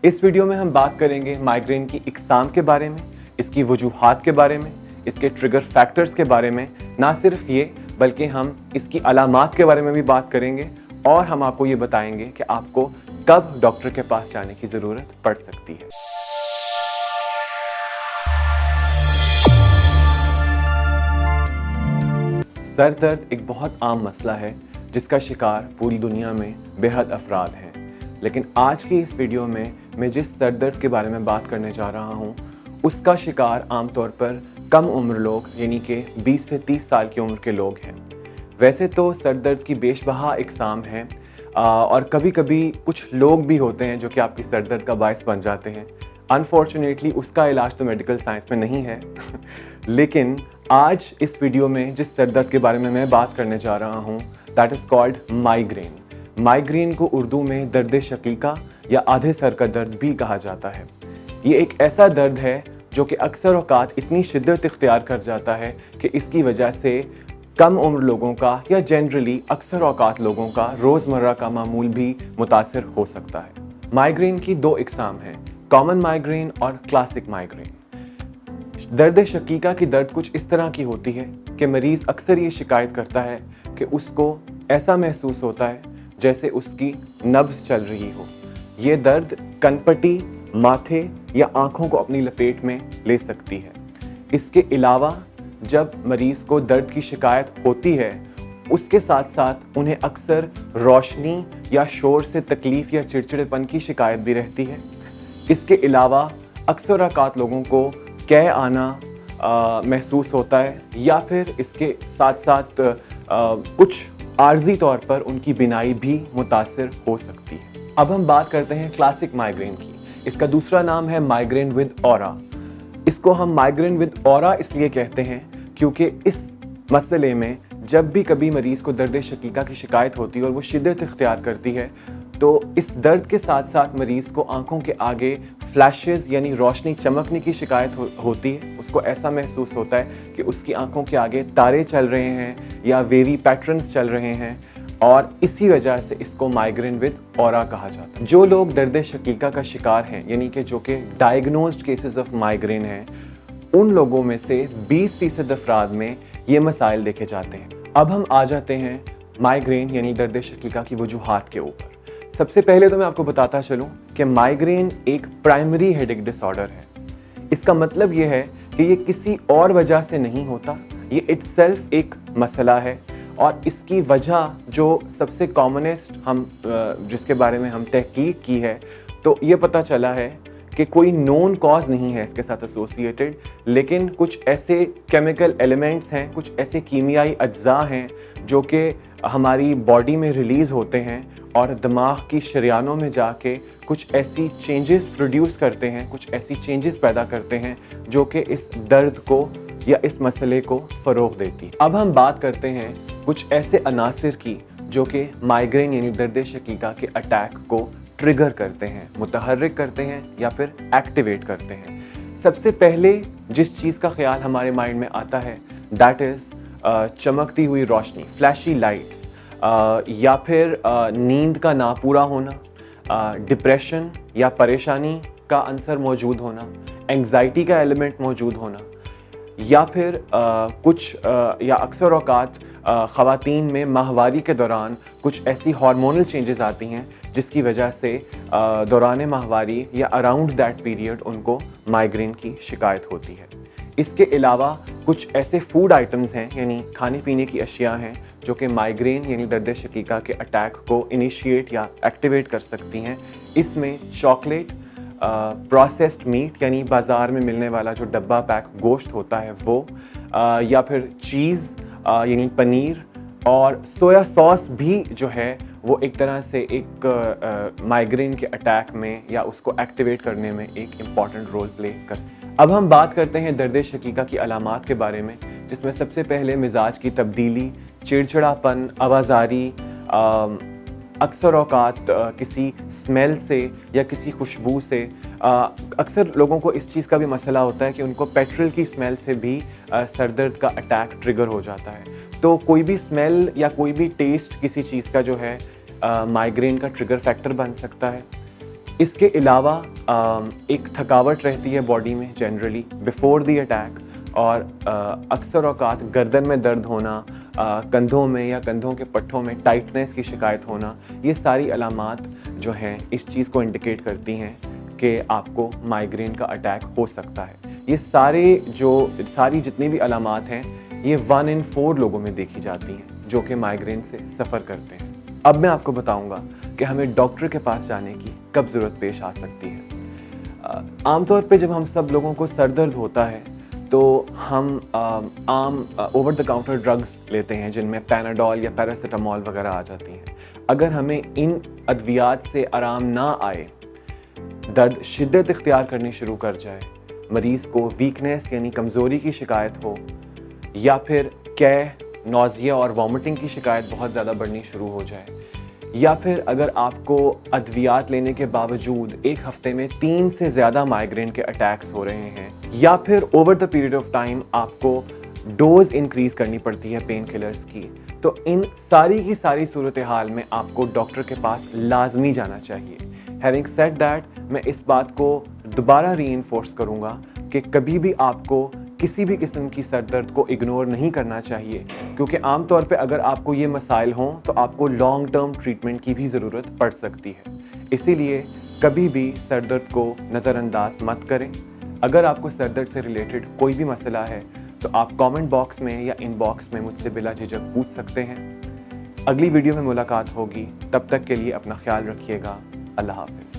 इस वीडियो में हम बात करेंगे माइग्रेन की इकसाम के बारे में, इसकी वजूहात के बारे में, इसके ट्रिगर फैक्टर्स के बारे में। ना सिर्फ ये बल्कि हम इसकी अलामात के बारे में भी बात करेंगे और हम आपको ये बताएंगे कि आपको कब डॉक्टर के पास जाने की ज़रूरत पड़ सकती है। सर दर्द एक बहुत आम मसला है जिसका शिकार पूरी दुनिया में बेहद अफराद हैं। लेकिन आज की इस वीडियो में मैं जिस सर दर्द के बारे में बात करने जा रहा हूँ उसका शिकार आमतौर पर कम उम्र लोग यानी कि 20 से 30 साल की उम्र के लोग हैं। वैसे तो सर दर्द की बेशबहा इकसाम है और कभी कभी कुछ लोग भी होते हैं जो कि आपकी सर दर्द का बायस बन जाते हैं। अनफॉर्चुनेटली उसका इलाज तो मेडिकल साइंस में नहीं है लेकिन आज इस वीडियो में जिस सर दर्द के बारे में मैं बात करने जा रहा हूँ that is called migraine. Migraine को उर्दू में दर्द शकीका या आधे सर का दर्द भी कहा जाता है। ये एक ऐसा दर्द है जो कि अक्सर औकात इतनी शिद्दत इख्तियार कर जाता है कि इसकी वजह से कम उम्र लोगों का या जनरली अक्सर औकात लोगों का रोज़मर्रा का मामूल भी मुतासिर हो सकता है। माइग्रेन की दो इकसाम हैं, कॉमन माइग्रेन और क्लासिक माइग्रेन। दर्द शकीका की दर्द कुछ इस तरह की होती है कि मरीज़ अक्सर ये शिकायत करता है कि उसको ऐसा महसूस होता है जैसे उसकी नब्ज़ चल रही हो। ये दर्द कनपटी, माथे या आँखों को अपनी लपेट में ले सकती है। इसके अलावा जब मरीज़ को दर्द की शिकायत होती है उसके साथ साथ उन्हें अक्सर रोशनी या शोर से तकलीफ़ या चिड़चिड़ेपन की शिकायत भी रहती है। इसके अलावा अक्सर औकात लोगों को कै आना महसूस होता है या फिर इसके साथ साथ कुछ आर्जी तौर पर उनकी बिनाई भी मुतासिर हो सकती है। अब हम बात करते हैं क्लासिक माइग्रेन की। इसका दूसरा नाम है माइग्रेन विद ऑरा। इसको हम माइग्रेन विद ऑरा इसलिए कहते हैं क्योंकि इस मसले में जब भी कभी मरीज़ को दर्द शकीका की शिकायत होती है और वो शिद्दत इख्तियार करती है तो इस दर्द के साथ साथ मरीज़ को आंखों के आगे फ्लैशेस यानी रोशनी चमकने की शिकायत होती है। उसको ऐसा महसूस होता है कि उसकी आंखों के आगे तारे चल रहे हैं या वेवी पैटर्न्स चल रहे हैं और इसी वजह से इसको माइग्रेन विद ऑरा कहा जाता है। जो लोग दर्द शकीका का शिकार हैं यानी कि जो कि डायग्नोज्ड केसेस ऑफ माइग्रेन हैं उन लोगों में से 20% अफराद में ये मसाइल देखे जाते हैं। अब हम आ जाते हैं माइग्रेन यानी दर्द शकीका की वजूहात के ऊपर। सबसे पहले तो मैं आपको बताता चलूं कि माइग्रेन एक प्राइमरी हेडेक डिसऑर्डर है। इसका मतलब ये है कि ये किसी और वजह से नहीं होता, ये इटसेल्फ एक मसला है और इसकी वजह जो सबसे कॉमनेस्ट जिसके बारे में हम तहकीक की है तो ये पता चला है कि कोई नोन कॉज नहीं है इसके साथ एसोसिएटेड, लेकिन कुछ ऐसे केमिकल एलिमेंट्स हैं, कुछ ऐसे कीमियाई अज्जा हैं जो कि हमारी बॉडी में रिलीज़ होते हैं और दिमाग की शरियानों में जाके कुछ ऐसी चेंजेस प्रोड्यूस करते हैं, कुछ ऐसी चेंजेस पैदा करते हैं जो कि इस दर्द को या इस मसले को फ़रोग़ देती है। अब हम बात करते हैं कुछ ऐसे अनासिर की जो कि माइग्रेन यानी दर्द शकीका के अटैक को ट्रिगर करते हैं, मुतहर्रिक करते हैं या फिर एक्टिवेट करते हैं। सबसे पहले जिस चीज़ का ख्याल हमारे माइंड में आता है दैट इज़ चमकती हुई रोशनी, फ्लैशी लाइट्स, या फिर नींद का ना पूरा होना, डिप्रेशन या परेशानी का अंसर मौजूद होना, एंग्जाइटी का एलिमेंट मौजूद होना या फिर या अक्सर औकात ख़वातीन में माहवारी के दौरान कुछ ऐसी हार्मोनल चेंजेस आती हैं जिसकी वजह से दौरान माहवारी या अराउंड दैट पीरियड उनको माइग्रेन की शिकायत होती है। इसके अलावा कुछ ऐसे फूड आइटम्स हैं यानी खाने पीने की अशिया हैं जो कि माइग्रेन यानी दर्द शकीका के अटैक को इनिशिएट या एक्टिवेट कर सकती हैं। इसमें चॉकलेट, प्रोसेस्ड मीट यानी बाज़ार में मिलने वाला जो डब्बा पैक गोश्त होता है वो, या फिर चीज़ यानी पनीर और सोया सॉस भी जो है वो एक तरह से एक माइग्रेन के अटैक में या उसको एक्टिवेट करने में एक इम्पॉर्टेंट रोल प्ले कर सकते हैं। अब हम बात करते हैं दर्द शकीका की अलामात के बारे में, जिसमें सबसे पहले मिजाज की तब्दीली, चिड़चिड़ापन, आवाज़ारी, अक्सर औकात किसी स्मेल से या किसी खुशबू से, अक्सर लोगों को इस चीज़ का भी मसला होता है कि उनको पेट्रोल की स्मेल से भी सर दर्द का अटैक ट्रिगर हो जाता है। तो कोई भी स्मेल या कोई भी टेस्ट किसी चीज़ का जो है माइग्रेन का ट्रिगर फैक्टर बन सकता है। इसके अलावा एक थकावट रहती है बॉडी में जनरली बिफोर द अटैक, और अक्सर औकात गर्दन में दर्द होना, कंधों में या कंधों के पट्ठों में टाइटनेस की शिकायत होना, ये सारी अलामात जो हैं इस चीज़ को इंडिकेट करती हैं कि आपको माइग्रेन का अटैक हो सकता है। ये सारी जितनी भी अलामात हैं ये 1 in 4 लोगों में देखी जाती हैं जो कि माइग्रेन से सफ़र करते हैं। अब मैं आपको बताऊंगा कि हमें डॉक्टर के पास जाने की कब ज़रूरत पेश आ सकती है। आमतौर पे जब हम सब लोगों को सर दर्द होता है तो हम आम ओवर द काउंटर ड्रग्स लेते हैं जिनमें पैनाडोल या पैरासीटामोल वगैरह आ जाती हैं। अगर हमें इन अद्वियात से आराम ना आए, दर्द शिद्दत इख्तियार करनी शुरू कर जाए, मरीज़ को वीकनेस यानी कमज़ोरी की शिकायत हो, या फिर नौजिया और वॉमिटिंग की शिकायत बहुत ज़्यादा बढ़नी शुरू हो जाए, या फिर अगर आपको अद्वियात लेने के बावजूद एक हफ्ते में 3 से ज़्यादा माइग्रेन के अटैक्स हो रहे हैं, या फिर over the period of time आपको डोज इंक्रीज़ करनी पड़ती है पेन किलर्स की, तो इन सारी की सारी सूरत हाल में आपको डॉक्टर के पास लाजमी जाना चाहिए। हैविंग सेड दैट, मैं इस बात को दोबारा रीइंफोर्स करूँगा कि कभी भी आपको किसी भी किस्म की सर दर्द को इग्नोर नहीं करना चाहिए, क्योंकि आमतौर पे अगर आपको ये मसाइल हों तो आपको लॉन्ग टर्म ट्रीटमेंट की भी ज़रूरत पड़ सकती है। इसीलिए कभी भी सर दर्द को नज़रअंदाज मत करें। अगर आपको सर दर्द से रिलेटेड कोई भी मसला है तो आप कमेंट बॉक्स में या इनबॉक्स में मुझसे बिला झिझक पूछ सकते हैं। अगली वीडियो में मुलाकात होगी, तब तक के लिए अपना ख्याल रखिएगा। अल्लाह हाफ़िज़।